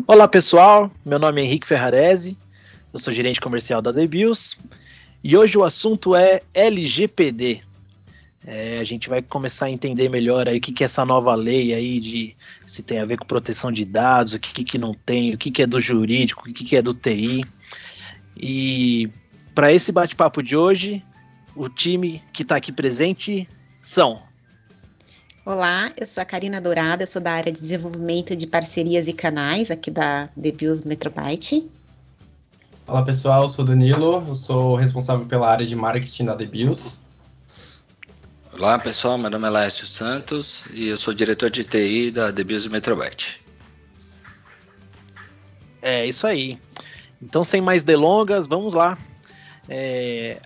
Olá pessoal, meu nome é Henrique Ferrarese, eu sou gerente comercial da Debius e hoje o assunto é LGPD. A gente vai começar a entender melhor aí o que é essa nova lei aí de se tem a ver com proteção de dados, o que não tem, o que é do jurídico, o que é do TI. E para esse bate-papo de hoje, o time que está aqui presente são... Olá, eu sou a Karina Dourado, eu sou da área de desenvolvimento de parcerias e canais aqui da Debius Metrobyte. Olá pessoal, eu sou Danilo, eu sou responsável pela área de marketing da Debius. Olá pessoal, meu nome é Laércio Santos e eu sou diretor de TI da Debius Metrobyte. É isso aí. Então, sem mais delongas, vamos lá.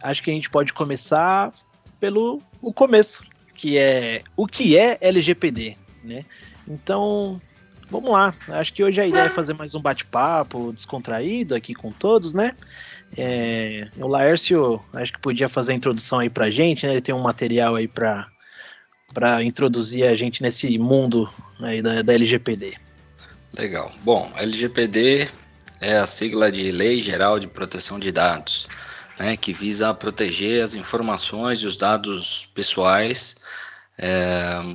Acho que a gente pode começar pelo começo, que é o que é LGPD, né? Então, vamos lá. Acho que hoje a ideia é fazer mais um bate-papo descontraído aqui com todos, né? O Laércio, acho que podia fazer a introdução aí pra gente, né? Ele tem um material aí pra introduzir a gente nesse mundo aí da LGPD. Legal. Bom, LGPD é a sigla de Lei Geral de Proteção de Dados, né? Que visa proteger as informações e os dados pessoais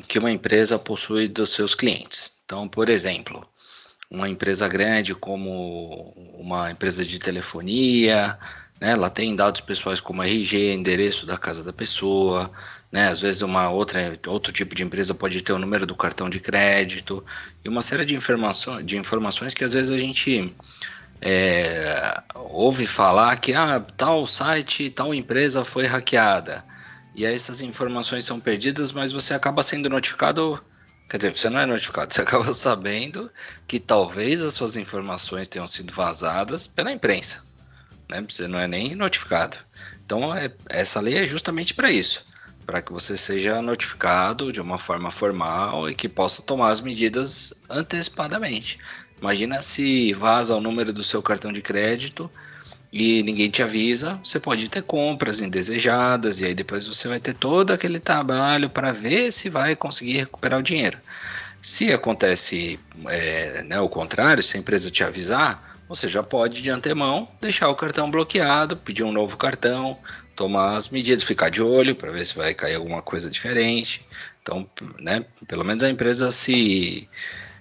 que uma empresa possui dos seus clientes. Então, por exemplo, uma empresa grande como uma empresa de telefonia, né, ela tem dados pessoais como RG, endereço da casa da pessoa, né, às vezes outro tipo de empresa pode ter o número do cartão de crédito e uma série de informações que às vezes a gente ouve falar que tal site, tal empresa foi hackeada. E aí essas informações são perdidas, mas você acaba sendo notificado, quer dizer, você não é notificado, você acaba sabendo que talvez as suas informações tenham sido vazadas pela imprensa, né? Você não é nem notificado. Então, essa lei é justamente para isso, para que você seja notificado de uma forma formal e que possa tomar as medidas antecipadamente. Imagina se vaza o número do seu cartão de crédito e ninguém te avisa, você pode ter compras indesejadas e aí depois você vai ter todo aquele trabalho para ver se vai conseguir recuperar o dinheiro. Se acontece o contrário, se a empresa te avisar, você já pode de antemão deixar o cartão bloqueado, pedir um novo cartão, tomar as medidas, ficar de olho para ver se vai cair alguma coisa diferente. Então, né, pelo menos a empresa se...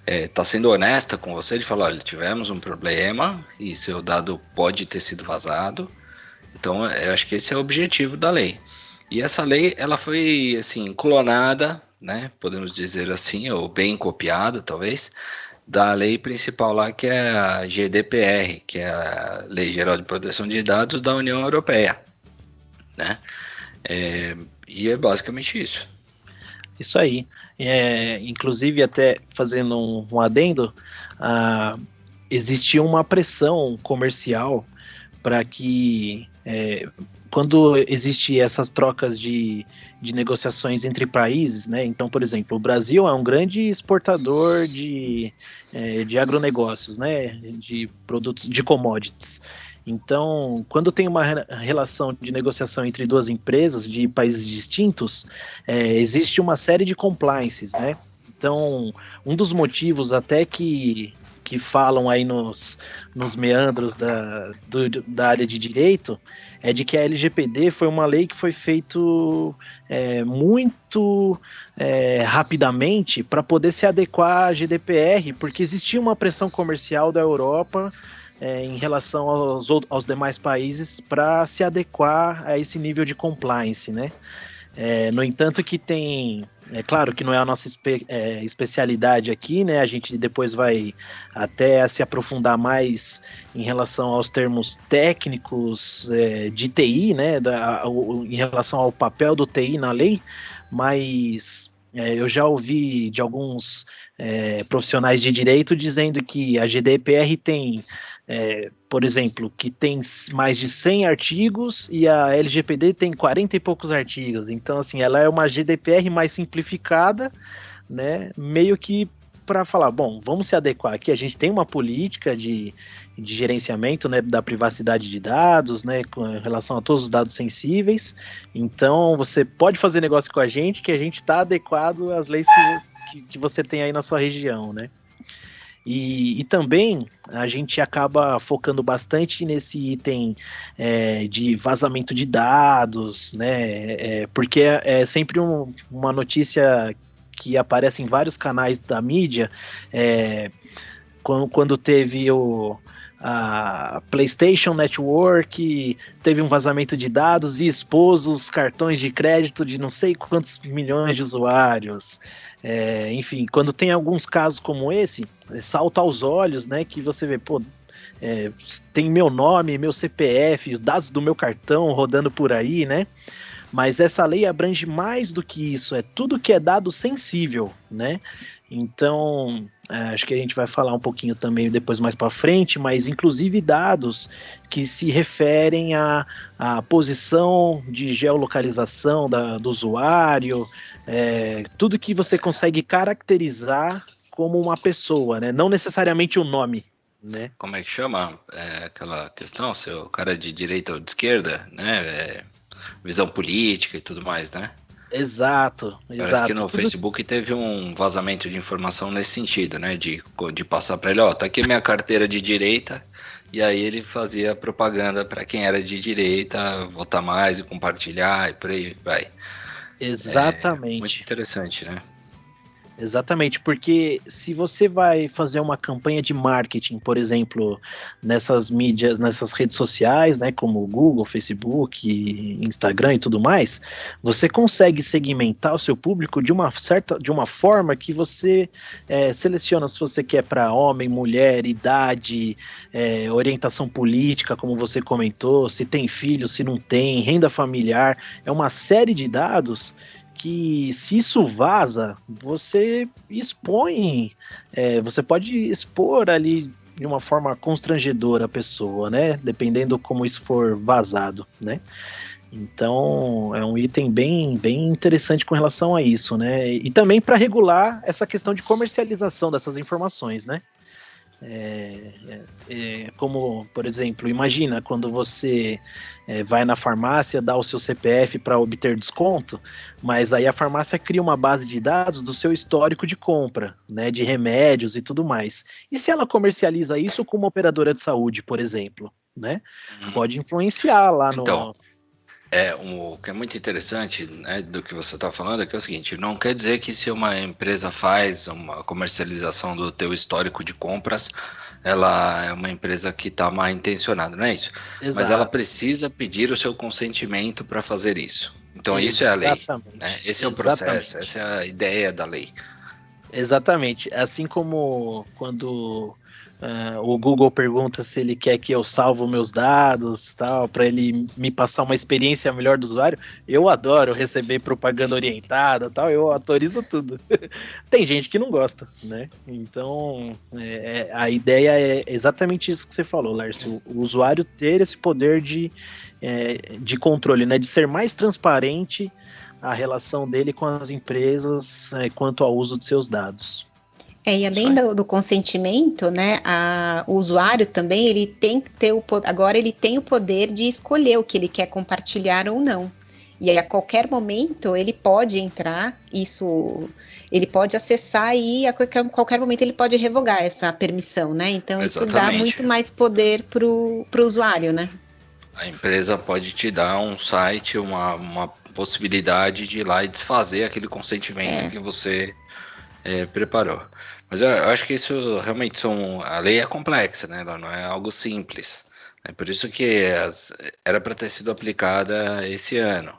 está sendo honesta com você de falar, olha, tivemos um problema e seu dado pode ter sido vazado. Então, eu acho que esse é o objetivo da lei. E essa lei, ela foi, assim, clonada, né, podemos dizer assim, ou bem copiada, talvez, da lei principal lá, que é a GDPR, que é a Lei Geral de Proteção de Dados da União Europeia, né? E é basicamente isso. Isso aí. Inclusive, até fazendo um adendo, existia uma pressão comercial para que, quando existem essas trocas de negociações entre países, né? Então, por exemplo, o Brasil é um grande exportador de agronegócios, né? De produtos, de commodities. Então, quando tem uma relação de negociação entre duas empresas de países distintos, existe uma série de compliances, né? Então, um dos motivos até que falam aí nos meandros da área de direito é de que a LGPD foi uma lei que foi feito muito rapidamente para poder se adequar à GDPR, porque existia uma pressão comercial da Europa em relação aos demais países para se adequar a esse nível de compliance, né? No entanto que tem, claro que não é a nossa especialidade aqui, né? A gente depois vai até se aprofundar mais em relação aos termos técnicos de TI, né? Em relação ao papel do TI na lei, mas eu já ouvi de alguns profissionais de direito dizendo que a GDPR tem, por exemplo, que tem mais de 100 artigos e a LGPD tem 40 e poucos artigos. Então, assim, ela é uma GDPR mais simplificada, né? Meio que para falar, bom, vamos se adequar aqui. A gente tem uma política de gerenciamento, né, da privacidade de dados, né, com relação a todos os dados sensíveis. Então, você pode fazer negócio com a gente, que a gente está adequado às leis que você tem aí na sua região, né? E também a gente acaba focando bastante nesse item de vazamento de dados, né? Porque é sempre uma notícia que aparece em vários canais da mídia, quando teve a PlayStation Network, teve um vazamento de dados e expôs os cartões de crédito de não sei quantos milhões de usuários. Enfim, quando tem alguns casos como esse, salta aos olhos, né, que você vê, pô, tem meu nome, meu CPF, os dados do meu cartão rodando por aí, né? Mas essa lei abrange mais do que isso, é tudo que é dado sensível, né? Então, acho que a gente vai falar um pouquinho também depois mais para frente, mas inclusive dados que se referem à posição de geolocalização do usuário, tudo que você consegue caracterizar como uma pessoa, né? Não necessariamente o nome, né? Como é que chama aquela questão, se o cara é de direita ou de esquerda, né? Visão política e tudo mais, né? Exato. Parece que no Facebook teve um vazamento de informação nesse sentido, né? De passar para ele, tá aqui minha carteira de direita, e aí ele fazia propaganda para quem era de direita, votar mais e compartilhar, e por aí vai. Exatamente. Muito interessante, né? Exatamente, porque se você vai fazer uma campanha de marketing, por exemplo, nessas mídias, nessas redes sociais, né, como Google, Facebook, Instagram e tudo mais, você consegue segmentar o seu público de uma forma que você seleciona se você quer para homem, mulher, idade, orientação política, como você comentou, se tem filho, se não tem, renda familiar, é uma série de dados que, se isso vaza, você expõe, você pode expor ali de uma forma constrangedora a pessoa, né? Dependendo como isso for vazado, né? Então, é um item bem, bem interessante com relação a isso, né? E também para regular essa questão de comercialização dessas informações, né? Como, por exemplo, imagina quando você vai na farmácia, dá o seu CPF para obter desconto, mas aí a farmácia cria uma base de dados do seu histórico de compra, né, de remédios e tudo mais. E se ela comercializa isso com uma operadora de saúde, por exemplo, né, pode influenciar lá no... Então, o que é muito interessante, né, do que você está falando é que é o seguinte, não quer dizer que se uma empresa faz uma comercialização do teu histórico de compras, ela é uma empresa que está mal intencionada, não é isso? Exato. Mas ela precisa pedir o seu consentimento para fazer isso. Então isso é a lei, né? Esse é o processo, essa é a ideia da lei. Exatamente, assim como quando... o Google pergunta se ele quer que eu salvo meus dados, tal, para ele me passar uma experiência melhor do usuário. Eu adoro receber propaganda orientada, tal, eu autorizo tudo. Tem gente que não gosta, né? Então, a ideia é exatamente isso que você falou, Lárcio. O usuário ter esse poder de controle, né? De ser mais transparente a relação dele com as empresas quanto ao uso de seus dados. E além do consentimento, né, o usuário também, ele tem que ter agora ele tem o poder de escolher o que ele quer compartilhar ou não. E aí, a qualquer momento, ele pode entrar, ele pode acessar e a qualquer momento ele pode revogar essa permissão, né? Então, Exatamente. Isso dá muito mais poder pro usuário, né? A empresa pode te dar um site, uma possibilidade de ir lá e desfazer aquele consentimento que você preparou. Mas eu acho que isso realmente a lei é complexa, né? Ela não é algo simples. É por isso que era para ter sido aplicada esse ano.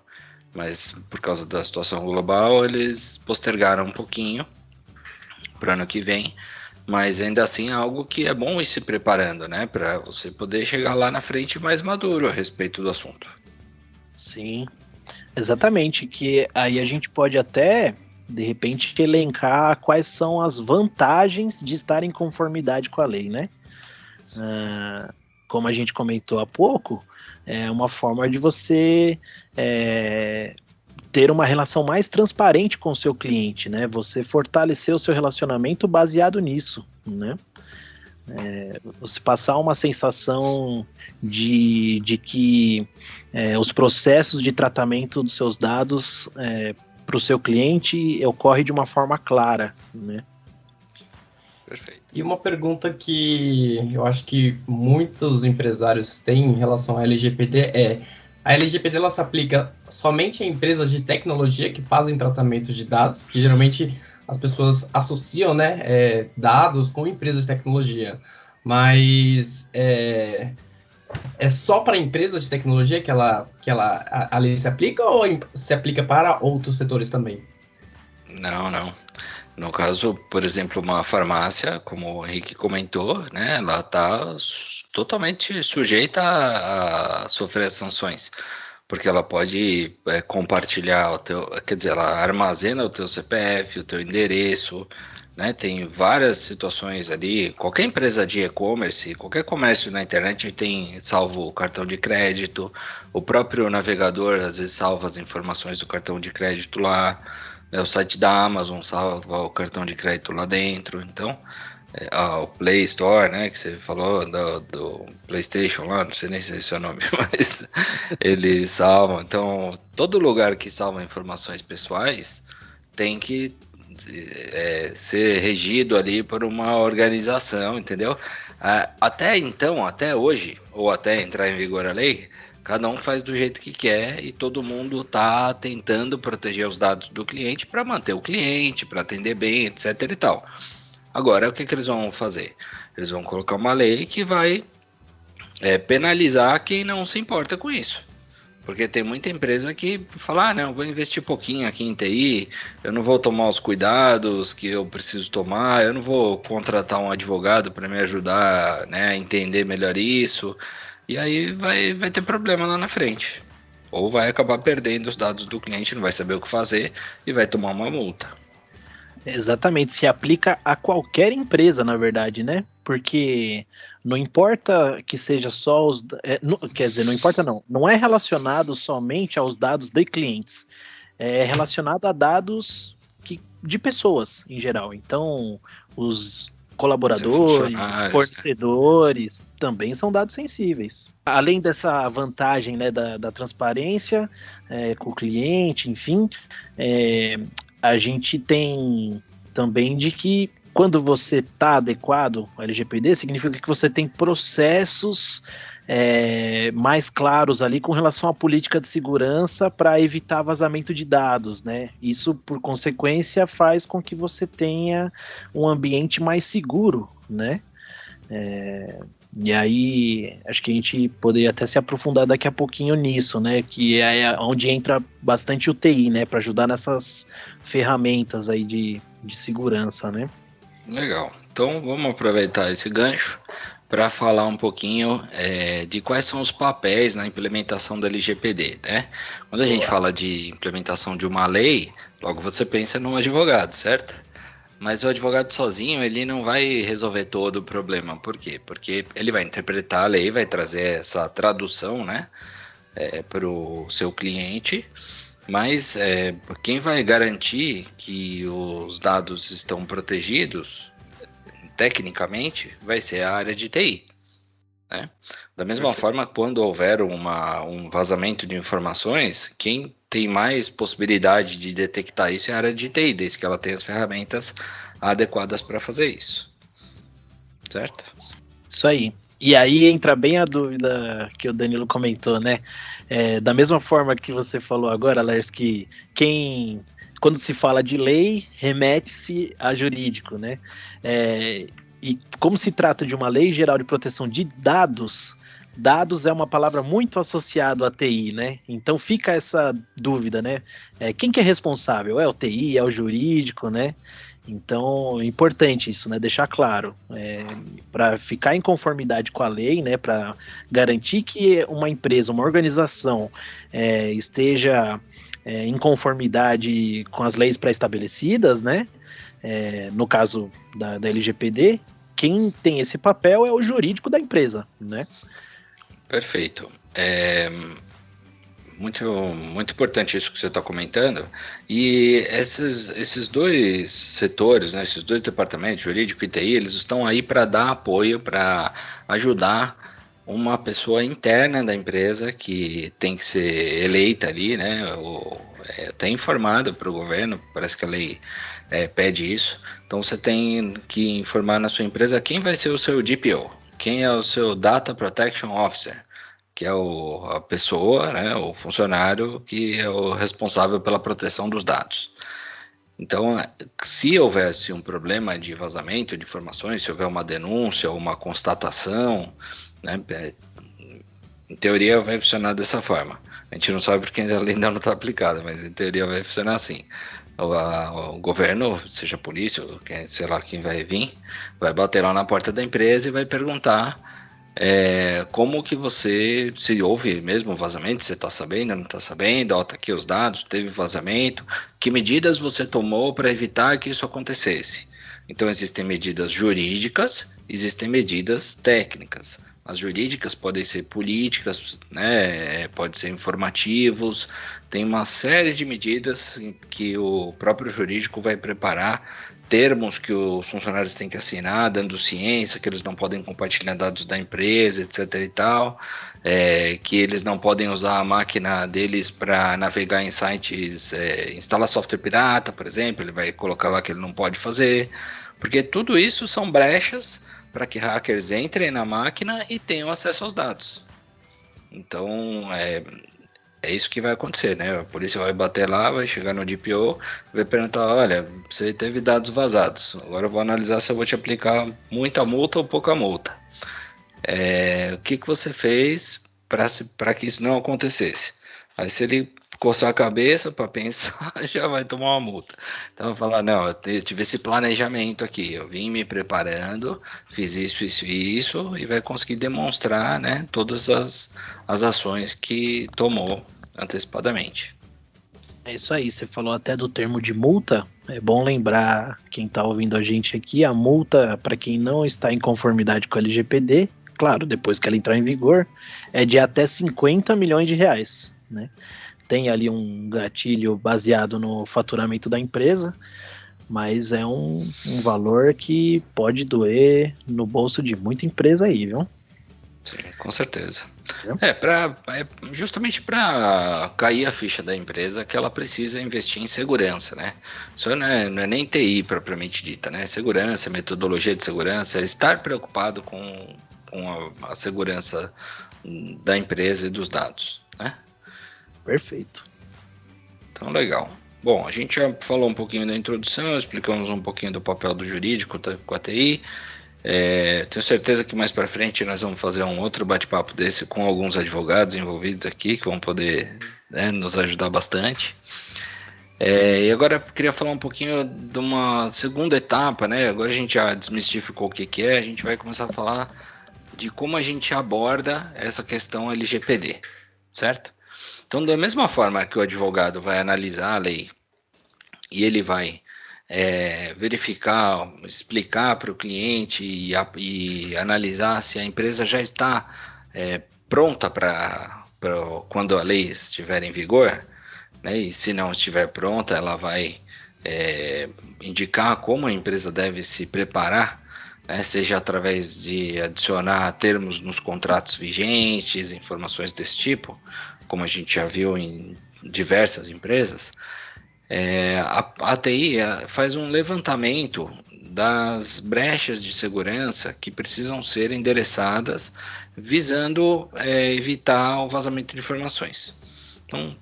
Mas por causa da situação global, eles postergaram um pouquinho para o ano que vem. Mas ainda assim é algo que é bom ir se preparando, né? Para você poder chegar lá na frente mais maduro a respeito do assunto. Sim, exatamente. Que aí a gente pode até... de repente, elencar quais são as vantagens de estar em conformidade com a lei, né? Como a gente comentou há pouco, é uma forma de você ter uma relação mais transparente com o seu cliente, né? Você fortalecer o seu relacionamento baseado nisso, né? Você passar uma sensação de que os processos de tratamento dos seus dados... para o seu cliente ocorre de uma forma clara, né? Perfeito. E uma pergunta que eu acho que muitos empresários têm em relação à LGPD é: a LGPD ela se aplica somente a empresas de tecnologia que fazem tratamento de dados, porque geralmente as pessoas associam, né, dados com empresas de tecnologia, mas é só para empresas de tecnologia que a lei se aplica ou se aplica para outros setores também? Não. No caso, por exemplo, uma farmácia, como o Henrique comentou, né, ela está totalmente sujeita a sofrer as sanções, porque ela pode compartilhar quer dizer, ela armazena o teu CPF, o teu endereço, né, tem várias situações ali. Qualquer empresa de e-commerce, qualquer comércio na internet tem salvo o cartão de crédito, o próprio navegador às vezes salva as informações do cartão de crédito lá. O site da Amazon salva o cartão de crédito lá dentro. Então, o Play Store, né, que você falou do PlayStation lá, não sei nem se é esse o nome, mas eles salvam. Então, todo lugar que salva informações pessoais tem que ser regido ali por uma organização, entendeu? Até então, até hoje, ou até entrar em vigor a lei, cada um faz do jeito que quer e todo mundo está tentando proteger os dados do cliente para manter o cliente, para atender bem, etc e tal. Agora, o que eles vão fazer? Eles vão colocar uma lei que vai penalizar quem não se importa com isso. Porque tem muita empresa que fala, não, vou investir pouquinho aqui em TI, eu não vou tomar os cuidados que eu preciso tomar, eu não vou contratar um advogado para me ajudar, né, a entender melhor isso. E aí vai ter problema lá na frente. Ou vai acabar perdendo os dados do cliente, não vai saber o que fazer e vai tomar uma multa. Exatamente, se aplica a qualquer empresa, na verdade, né? Porque não importa que seja só os... quer dizer, não importa não é relacionado somente aos dados de clientes. É relacionado a dados de pessoas, em geral. Então, os colaboradores, fornecedores, também são dados sensíveis. Além dessa vantagem, né, da transparência com o cliente, enfim, a gente tem também de que quando você está adequado ao LGPD, significa que você tem processos mais claros ali com relação à política de segurança para evitar vazamento de dados, né? Isso, por consequência, faz com que você tenha um ambiente mais seguro, né? E aí, acho que a gente poderia até se aprofundar daqui a pouquinho nisso, né? Que é onde entra bastante o TI, né? Para ajudar nessas ferramentas aí de segurança, né? Legal. Então, vamos aproveitar esse gancho para falar um pouquinho de quais são os papéis na implementação da LGPD, né? Quando a gente fala de implementação de uma lei, logo você pensa num advogado, certo? Mas o advogado sozinho, ele não vai resolver todo o problema. Por quê? Porque ele vai interpretar a lei, vai trazer essa tradução, né, para o seu cliente, mas quem vai garantir que os dados estão protegidos, tecnicamente, vai ser a área de TI. Né? Da mesma forma, quando houver um vazamento de informações, quem tem mais possibilidade de detectar isso é a área de TI, desde que ela tenha as ferramentas adequadas para fazer isso. Certo? Isso aí. E aí entra bem a dúvida que o Danilo comentou, né? Da mesma forma que você falou agora, Lars, que quando se fala de lei, remete-se a jurídico, né? E como se trata de uma lei geral de proteção de dados é uma palavra muito associada à TI, né? Então fica essa dúvida, né? Quem que é responsável? É o TI? É o jurídico, né? Então é importante isso, né? Deixar claro, para ficar em conformidade com a lei, né? Para garantir que uma empresa, uma organização esteja em conformidade com as leis pré-estabelecidas, né? No caso da LGPD, quem tem esse papel é o jurídico da empresa, né? Perfeito. Muito, muito importante isso que você está comentando. E esses dois setores, né, esses dois departamentos, jurídico e TI, eles estão aí para dar apoio, para ajudar uma pessoa interna da empresa que tem que ser eleita ali, né, até informada para o governo. Parece que a lei pede isso. Então você tem que informar na sua empresa quem vai ser o seu DPO, quem é o seu Data Protection Officer, que é a pessoa, né, o funcionário que é o responsável pela proteção dos dados. Então, se houvesse um problema de vazamento de informações, se houver uma denúncia ou uma constatação, né, em teoria vai funcionar dessa forma. A gente não sabe porque a lei ainda não está aplicada, mas em teoria vai funcionar assim. O governo, seja a polícia, ou sei lá quem vai vir, vai bater lá na porta da empresa e vai perguntar como que você, se houve mesmo vazamento, você está sabendo, não está sabendo, tá aqui os dados, teve vazamento, que medidas você tomou para evitar que isso acontecesse. Então existem medidas jurídicas, existem medidas técnicas. As jurídicas podem ser políticas, né, pode ser informativos, tem uma série de medidas que o próprio jurídico vai preparar, termos que os funcionários têm que assinar, dando ciência, que eles não podem compartilhar dados da empresa, etc. e tal, que eles não podem usar a máquina deles para navegar em sites, instalar software pirata, por exemplo, ele vai colocar lá que ele não pode fazer, porque tudo isso são brechas para que hackers entrem na máquina e tenham acesso aos dados. Então, é isso que vai acontecer, né? A polícia vai bater lá, vai chegar no DPO, vai perguntar, olha, você teve dados vazados, agora eu vou analisar se eu vou te aplicar muita multa ou pouca multa. O que você fez para que isso não acontecesse? Aí se ele coçar a cabeça para pensar, já vai tomar uma multa. Então vai falar, não, eu tive esse planejamento aqui, eu vim me preparando, fiz isso e vai conseguir demonstrar, né, todas as ações que tomou antecipadamente. É isso aí, você falou até do termo de multa, é bom lembrar quem está ouvindo a gente aqui, a multa para quem não está em conformidade com a LGPD, claro, depois que ela entrar em vigor, é de até 50 milhões de reais, né? Tem ali um gatilho baseado no faturamento da empresa, mas é um valor que pode doer no bolso de muita empresa aí, viu? Sim, com certeza. Justamente para cair a ficha da empresa que ela precisa investir em segurança, né? Isso não é nem TI propriamente dita, né? Segurança, metodologia de segurança, estar preocupado com a segurança da empresa e dos dados, né? Perfeito. Então, legal. Bom, a gente já falou um pouquinho da introdução, explicamos um pouquinho do papel do jurídico com a TI. Tenho certeza que mais para frente nós vamos fazer um outro bate-papo desse com alguns advogados envolvidos aqui, que vão poder, né, nos ajudar bastante. E agora eu queria falar um pouquinho de uma segunda etapa, né? Agora a gente já desmistificou o que é, a gente vai começar a falar de como a gente aborda essa questão LGPD, certo? Então, da mesma forma que o advogado vai analisar a lei e ele vai verificar, explicar para o cliente e analisar se a empresa já está pronta para quando a lei estiver em vigor, né? E se não estiver pronta, ela vai indicar como a empresa deve se preparar, né? Seja através de adicionar termos nos contratos vigentes, informações desse tipo, como a gente já viu em diversas empresas. A TI faz um levantamento das brechas de segurança que precisam ser endereçadas visando evitar o vazamento de informações. Então,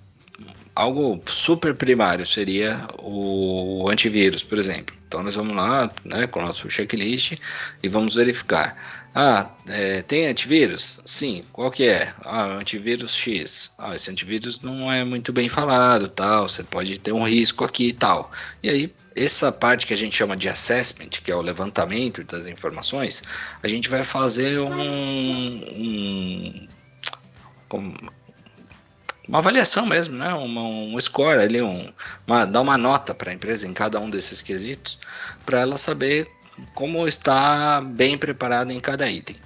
algo super primário seria o antivírus, por exemplo. Então, nós vamos lá, né, com o nosso checklist e vamos verificar. Tem antivírus? Sim. Qual que é? Antivírus X. Esse antivírus não é muito bem falado, tal. Você pode ter um risco aqui e tal. E aí, essa parte que a gente chama de assessment, que é o levantamento das informações, a gente vai fazer uma avaliação mesmo, né? Um score ali, dar uma nota para a empresa em cada um desses quesitos, para ela saber como está bem preparado em cada item.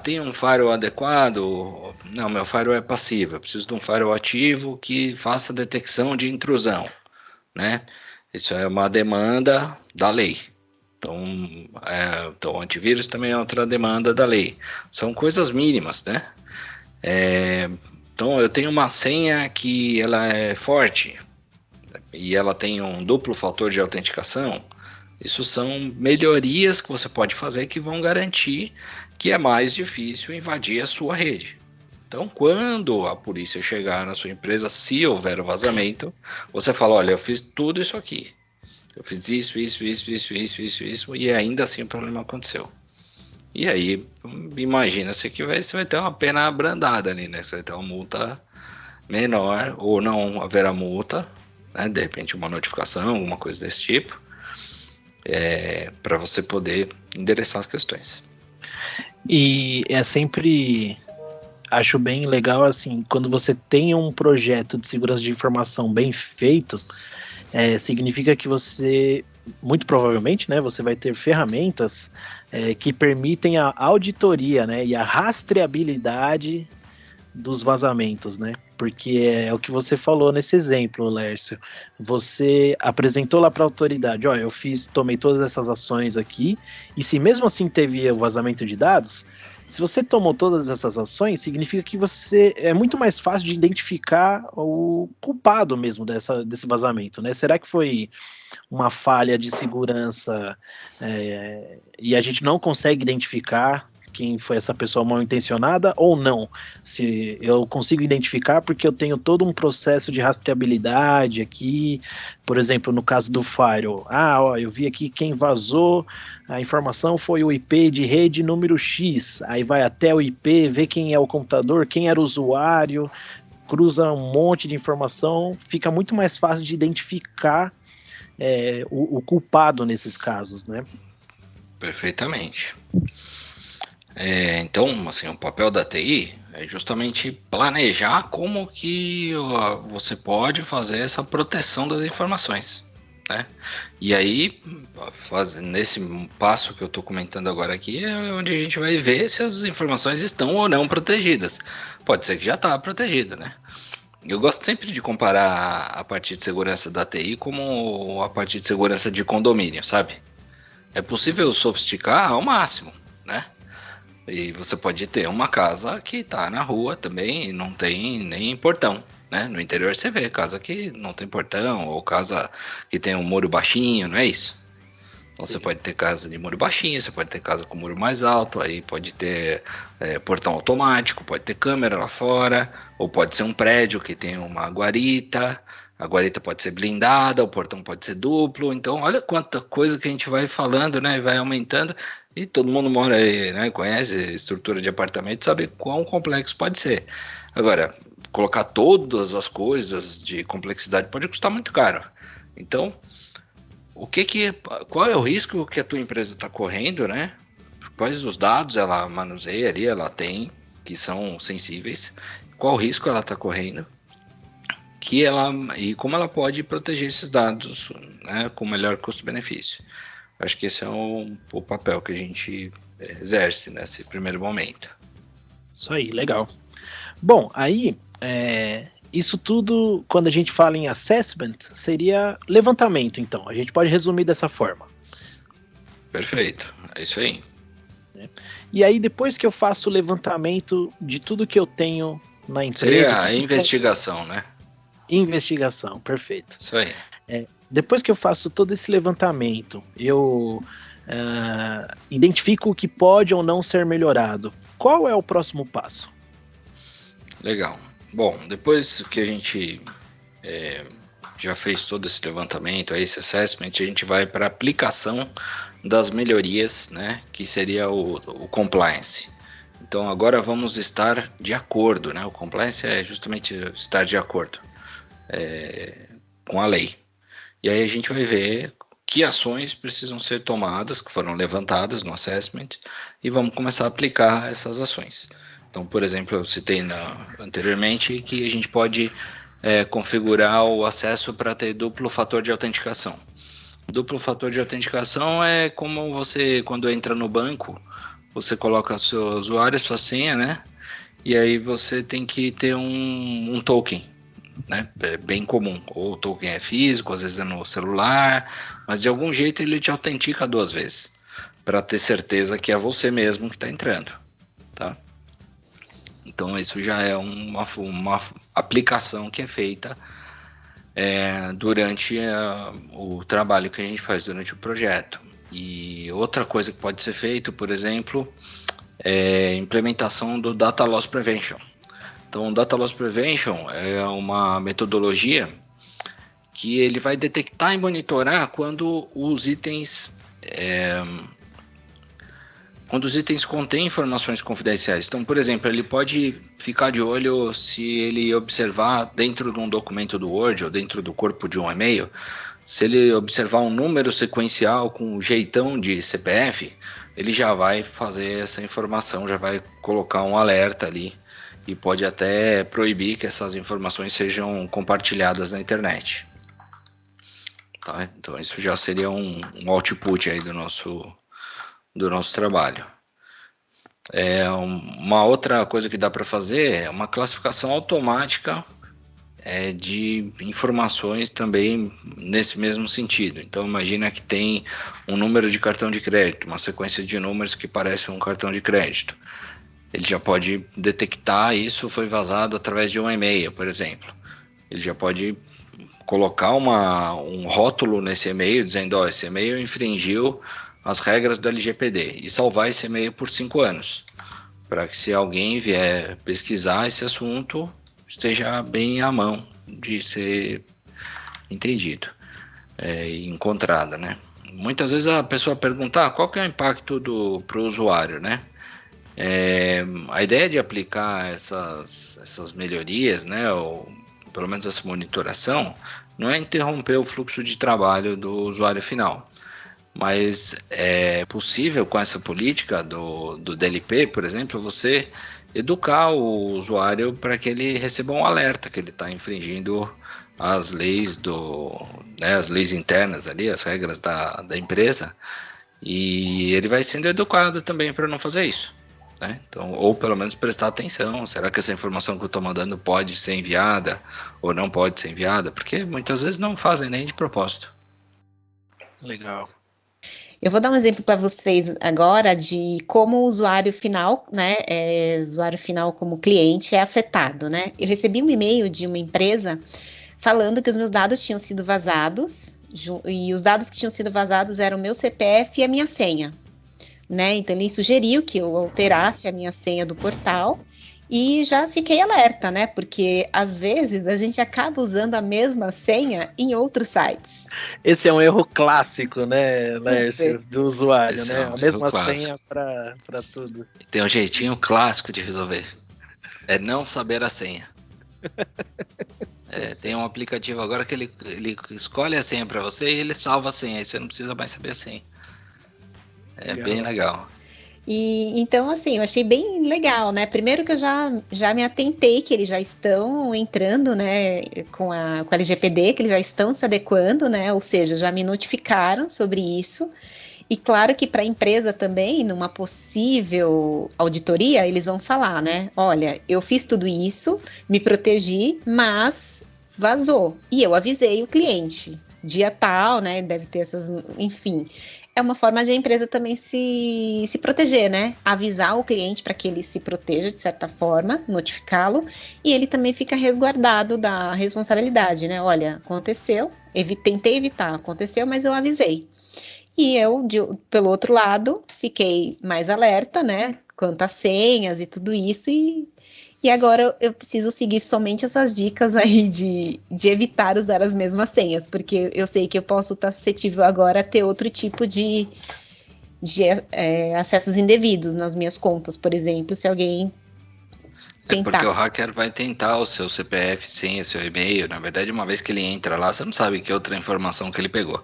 Tem um firewall adequado? Não, meu firewall é passivo, eu preciso de um firewall ativo que faça detecção de intrusão, né? Isso é uma demanda da lei. Então, antivírus também é outra demanda da lei. São coisas mínimas, né? Então, eu tenho uma senha que ela é forte. e ela tem um duplo fator de autenticação, isso são melhorias que você pode fazer que vão garantir que é mais difícil invadir a sua rede. Então, quando a polícia chegar na sua empresa, se houver o vazamento, você fala, olha, eu fiz tudo isso aqui. Eu fiz isso, e ainda assim o problema aconteceu. E aí, imagina-se que você vai ter uma pena abrandada ali, né? Você vai ter uma multa menor, ou não haverá multa, né? De repente uma notificação, alguma coisa desse tipo, para você poder endereçar as questões. E é sempre, acho bem legal, assim, quando você tem um projeto de segurança de informação bem feito, significa que você, muito provavelmente, né, você vai ter ferramentas que permitem a auditoria, né, e a rastreabilidade dos vazamentos, né? Porque é o que você falou nesse exemplo, Lércio. Você apresentou lá para a autoridade, ó, eu tomei todas essas ações aqui, e se mesmo assim teve o vazamento de dados, se você tomou todas essas ações, significa que é muito mais fácil de identificar o culpado mesmo desse vazamento, né? Será que foi uma falha de segurança e a gente não consegue identificar quem foi essa pessoa mal intencionada ou não? Se eu consigo identificar porque eu tenho todo um processo de rastreabilidade aqui, por exemplo, no caso do Firewall, eu vi aqui quem vazou a informação foi o IP de rede número X, aí vai até o IP, vê quem é o computador, quem era o usuário, cruza um monte de informação, fica muito mais fácil de identificar o culpado nesses casos, né? Perfeitamente. Então, assim, o papel da TI é justamente planejar como que você pode fazer essa proteção das informações, né? E aí, nesse passo que eu estou comentando agora aqui, é onde a gente vai ver se as informações estão ou não protegidas. Pode ser que já está protegido, né? Eu gosto sempre de comparar a parte de segurança da TI como a parte de segurança de condomínio, sabe? É possível sofisticar ao máximo, né? E você pode ter uma casa que está na rua também e não tem nem portão, né? No interior você vê casa que não tem portão ou casa que tem um muro baixinho, não é isso? Então Sim. Você pode ter casa de muro baixinho, você pode ter casa com muro mais alto, aí pode ter portão automático, pode ter câmera lá fora, ou pode ser um prédio que tem uma guarita, a guarita pode ser blindada, o portão pode ser duplo. Então olha quanta coisa que a gente vai falando, né? Vai aumentando. E todo mundo mora aí, né? Conhece estrutura de apartamento, sabe quão complexo pode ser. Agora, colocar todas as coisas de complexidade pode custar muito caro. Então, qual é o risco que a tua empresa está correndo, né? Quais os dados ela manuseia ali, ela tem, que são sensíveis? Qual o risco ela está correndo? E como ela pode proteger esses dados, né, com melhor custo-benefício. Acho que esse é o papel que a gente exerce nesse primeiro momento. Isso aí, legal. Bom, aí, isso tudo, quando a gente fala em assessment, seria levantamento, então. A gente pode resumir dessa forma. Perfeito, é isso aí. E aí, depois que eu faço o levantamento de tudo que eu tenho na empresa... Seria a investigação, né? Investigação, perfeito. Isso aí. Depois que eu faço todo esse levantamento, eu identifico o que pode ou não ser melhorado. Qual é o próximo passo? Legal. Bom, depois que a gente já fez todo esse levantamento, esse assessment, a gente vai para a aplicação das melhorias, né, que seria o compliance. Então agora vamos estar de acordo, né? O compliance é justamente estar de acordo com a lei. E aí a gente vai ver que ações precisam ser tomadas, que foram levantadas no assessment, e vamos começar a aplicar essas ações. Então, por exemplo, eu citei anteriormente que a gente pode configurar o acesso para ter duplo fator de autenticação. Duplo fator de autenticação é como você, quando entra no banco, você coloca seu usuário, sua senha, né? E aí você tem que ter um token, né? É bem comum. Ou o token é físico, às vezes é no celular, mas de algum jeito ele te autentica 2 vezes, para ter certeza que é você mesmo que está entrando, tá? Então isso já é uma aplicação que é feita durante o trabalho que a gente faz durante o projeto. E outra coisa que pode ser feito, por exemplo, é a implementação do Data Loss Prevention. Então, o Data Loss Prevention é uma metodologia que ele vai detectar e monitorar quando os itens contêm informações confidenciais. Então, por exemplo, ele pode ficar de olho se ele observar dentro de um documento do Word ou dentro do corpo de um e-mail, se ele observar um número sequencial com um jeitão de CPF, ele já vai fazer essa informação, já vai colocar um alerta ali e pode até proibir que essas informações sejam compartilhadas na internet. Tá? Então isso já seria um output aí do nosso trabalho. Uma outra coisa que dá para fazer é uma classificação automática de informações também nesse mesmo sentido. Então imagina que tem um número de cartão de crédito, uma sequência de números que parece um cartão de crédito. Ele já pode detectar isso foi vazado através de um e-mail, por exemplo. Ele já pode colocar um rótulo nesse e-mail dizendo, esse e-mail infringiu as regras do LGPD e salvar esse e-mail por 5 anos, para que se alguém vier pesquisar esse assunto, esteja bem à mão de ser entendido e encontrado, né? Muitas vezes a pessoa pergunta qual que é o impacto para o usuário, né? A ideia de aplicar essas melhorias, né, ou pelo menos essa monitoração, não é interromper o fluxo de trabalho do usuário final, mas é possível com essa política do DLP, por exemplo, você educar o usuário para que ele receba um alerta que ele está infringindo as leis as leis internas ali, as regras da empresa, e ele vai sendo educado também para não fazer isso, né? Então, ou pelo menos prestar atenção, será que essa informação que eu estou mandando pode ser enviada ou não pode ser enviada? Porque muitas vezes não fazem nem de propósito. Legal. Eu vou dar um exemplo para vocês agora de como o usuário final, né, usuário final como cliente é afetado, né? Eu recebi um e-mail de uma empresa falando que os meus dados tinham sido vazados, e os dados que tinham sido vazados eram o meu CPF e a minha senha, né? Então ele sugeriu que eu alterasse a minha senha do portal e já fiquei alerta, né? Porque às vezes a gente acaba usando a mesma senha em outros sites. Esse é um erro clássico, né, Lércio, do usuário, Esse né? é um A mesma erro senha para tudo. Tem um jeitinho clássico de resolver. É não saber a senha. Tem um aplicativo agora que ele escolhe a senha para você e ele salva a senha. Aí você não precisa mais saber a senha. Legal. Bem legal. E então, assim, eu achei bem legal, né? Primeiro que eu já me atentei que eles já estão entrando, né, com a LGPD, que eles já estão se adequando, né? Ou seja, já me notificaram sobre isso. E claro que para a empresa também, numa possível auditoria, eles vão falar, né? Olha, eu fiz tudo isso, me protegi, mas vazou. E eu avisei o cliente. Dia tal, né? Deve ter essas, enfim. É uma forma de a empresa também se proteger, né? Avisar o cliente para que ele se proteja de certa forma, notificá-lo, e ele também fica resguardado da responsabilidade, né? Olha, aconteceu, tentei evitar, aconteceu, mas eu avisei. E eu, pelo outro lado, fiquei mais alerta, né? Quanto às senhas e tudo isso, e agora eu preciso seguir somente essas dicas aí de evitar usar as mesmas senhas, porque eu sei que eu posso estar suscetível agora a ter outro tipo de acessos indevidos nas minhas contas, por exemplo, se alguém tentar. Porque o hacker vai tentar o seu CPF, senha, seu e-mail. Na verdade, uma vez que ele entra lá, você não sabe que outra informação que ele pegou.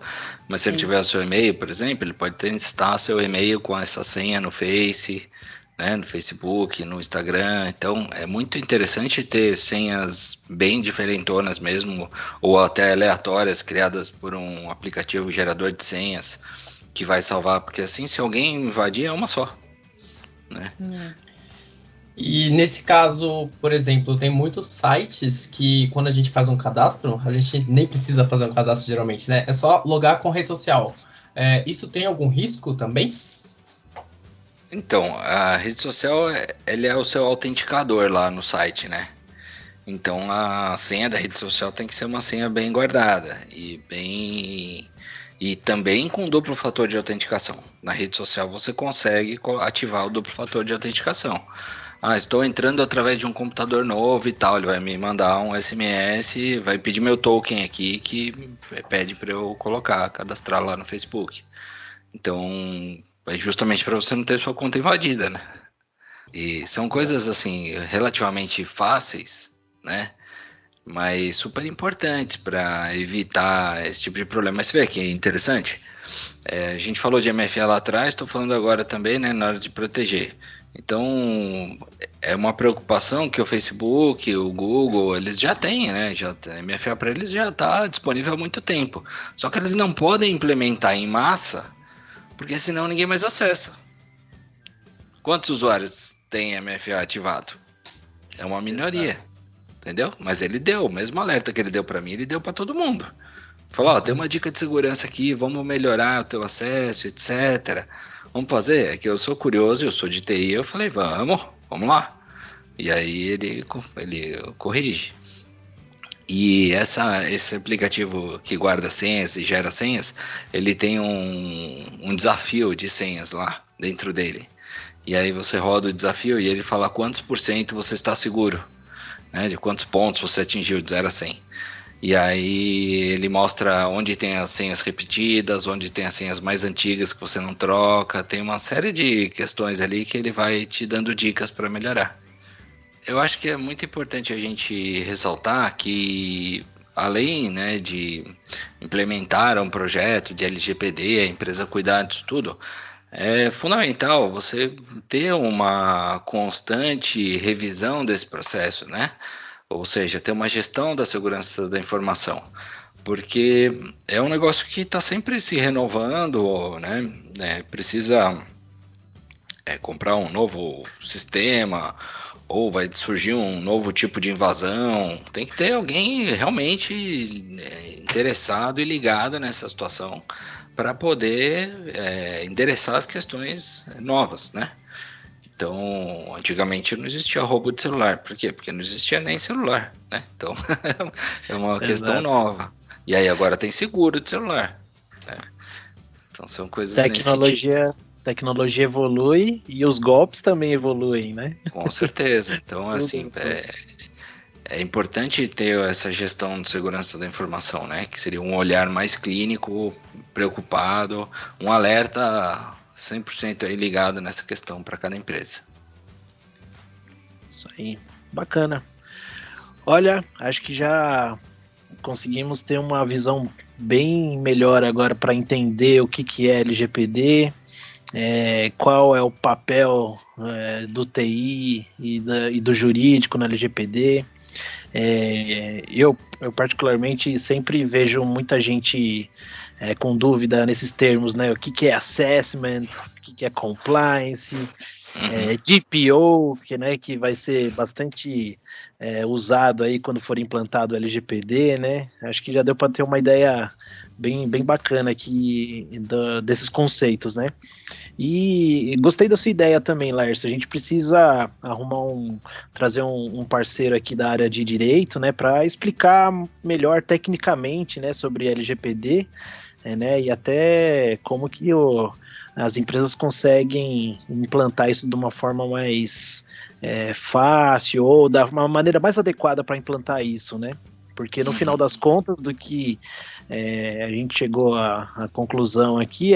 Mas se ele tiver o seu e-mail, por exemplo, ele pode testar seu e-mail com essa senha no Face, né, no Facebook, no Instagram. Então é muito interessante ter senhas bem diferentonas mesmo, ou até aleatórias, criadas por um aplicativo gerador de senhas que vai salvar, porque assim, se alguém invadir, é uma só, né? E nesse caso, por exemplo, tem muitos sites que quando a gente faz um cadastro, a gente nem precisa fazer um cadastro geralmente, né? É só logar com rede social. Isso tem algum risco também? Então, a rede social, ele é o seu autenticador lá no site, né? Então a senha da rede social tem que ser uma senha bem guardada e também com duplo fator de autenticação. Na rede social você consegue ativar o duplo fator de autenticação. Estou entrando através de um computador novo e tal, ele vai me mandar um SMS, vai pedir meu token aqui, que pede para eu cadastrar lá no Facebook. Então, é justamente para você não ter sua conta invadida, né? E são coisas, assim, relativamente fáceis, né? Mas super importantes para evitar esse tipo de problema. Mas você vê que é interessante? A gente falou de MFA lá atrás, estou falando agora também, né, na hora de proteger. Então, é uma preocupação que o Facebook, o Google, eles já têm, né? MFA para eles já está disponível há muito tempo. Só que eles não podem implementar em massa, porque senão ninguém mais acessa. Quantos usuários tem MFA ativado? É uma minoria. Exato. Entendeu? Mas ele deu, o mesmo alerta que ele deu para mim, ele deu para todo mundo. Falou, tem uma dica de segurança aqui, vamos melhorar o teu acesso, etc. Vamos fazer? É que eu sou curioso, eu sou de TI, eu falei, vamos lá. E aí ele corrige. E esse aplicativo que guarda senhas e gera senhas, ele tem um desafio de senhas lá dentro dele. E aí você roda o desafio e ele fala quantos % você está seguro. Né, de quantos pontos você atingiu de 0 a 100. E aí ele mostra onde tem as senhas repetidas, onde tem as senhas mais antigas que você não troca. Tem uma série de questões ali que ele vai te dando dicas para melhorar. Eu acho que é muito importante a gente ressaltar que, além, né, de implementar um projeto de LGPD, a empresa cuidar disso tudo, é fundamental você ter uma constante revisão desse processo, né? Ou seja, ter uma gestão da segurança da informação, porque é um negócio que está sempre se renovando, né? Precisa comprar um novo sistema, ou vai surgir um novo tipo de invasão. Tem que ter alguém realmente interessado e ligado nessa situação, para poder endereçar as questões novas, né? Então, antigamente não existia roubo de celular. Por quê? Porque não existia nem celular, né? Então, é uma questão nova. E aí agora tem seguro de celular, né? Então, são coisas Tecnologia evolui e os golpes também evoluem, né? Com certeza. Então, assim, é importante ter essa gestão de segurança da informação, né? Que seria um olhar mais clínico, preocupado, um alerta 100% aí ligado nessa questão para cada empresa. Isso aí, bacana. Olha, acho que já conseguimos ter uma visão bem melhor agora para entender o que é LGPD, qual é o papel do TI e do jurídico na LGPD. Eu particularmente sempre vejo muita gente com dúvida nesses termos, né? O que é assessment, o que é compliance, DPO, que vai ser bastante usado aí quando for implantado o LGPD, né? Acho que já deu para ter uma ideia bem bacana aqui desses conceitos, né? E gostei da sua ideia também, Lércio. A gente precisa trazer um parceiro aqui da área de direito, né, para explicar melhor tecnicamente, né, sobre LGPD, né, e até como que as empresas conseguem implantar isso de uma forma mais fácil ou da uma maneira mais adequada para implantar isso, né? Porque no final das contas, do que a gente chegou à conclusão aqui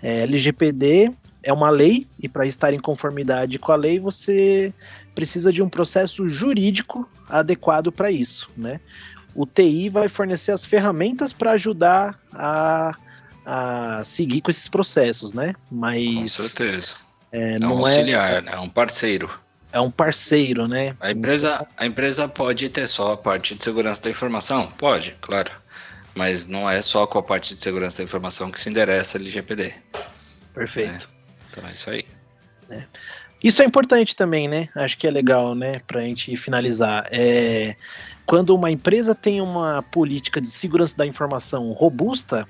LGPD é uma lei, e para estar em conformidade com a lei, você precisa de um processo jurídico adequado para isso, né? O TI vai fornecer as ferramentas para ajudar a seguir com esses processos, né? Mas com certeza. Um auxiliar, né? Um parceiro. É um parceiro, né? A empresa pode ter só a parte de segurança da informação? Pode, claro. Mas não é só com a parte de segurança da informação que se endereça a LGPD. Perfeito. Então é isso aí. Isso é importante também, né? Acho que é legal, né? Pra gente finalizar. Quando uma empresa tem uma política de segurança da informação robusta,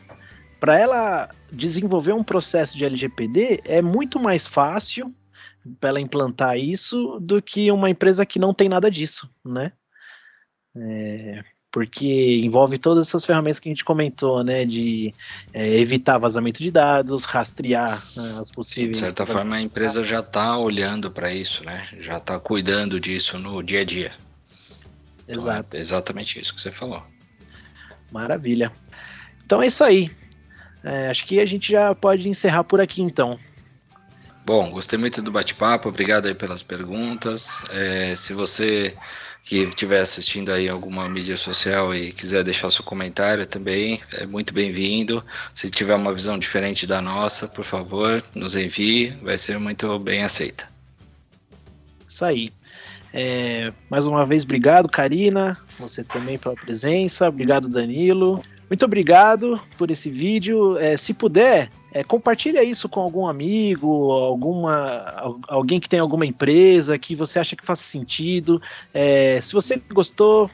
para ela desenvolver um processo de LGPD, é muito mais fácil para ela implantar isso do que uma empresa que não tem nada disso, né? porque envolve todas essas ferramentas que a gente comentou, né, de evitar vazamento de dados, rastrear as possíveis... De certa forma, a empresa já está olhando para isso, né, já está cuidando disso no dia a dia. Exato. Então, é exatamente isso que você falou. Maravilha. Então é isso aí. Acho que a gente já pode encerrar por aqui, então. Bom, gostei muito do bate-papo, obrigado aí pelas perguntas. Se você que estiver assistindo aí alguma mídia social e quiser deixar seu comentário também, é muito bem-vindo. Se tiver uma visão diferente da nossa, por favor, nos envie, vai ser muito bem aceita. Isso aí. Mais uma vez, obrigado, Karina, você também pela presença, obrigado, Danilo. Muito obrigado por esse vídeo. Se puder, compartilha isso com algum amigo, alguém que tem alguma empresa que você acha que faça sentido. Se você gostou,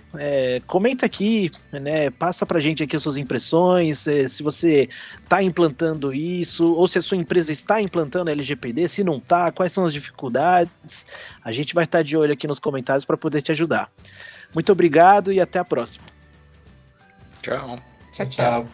comenta aqui, né, passa pra gente aqui as suas impressões, se você está implantando isso, ou se a sua empresa está implantando LGPD, se não está, quais são as dificuldades. A gente vai estar de olho aqui nos comentários para poder te ajudar. Muito obrigado e até a próxima. Tchau. Tchau, tchau.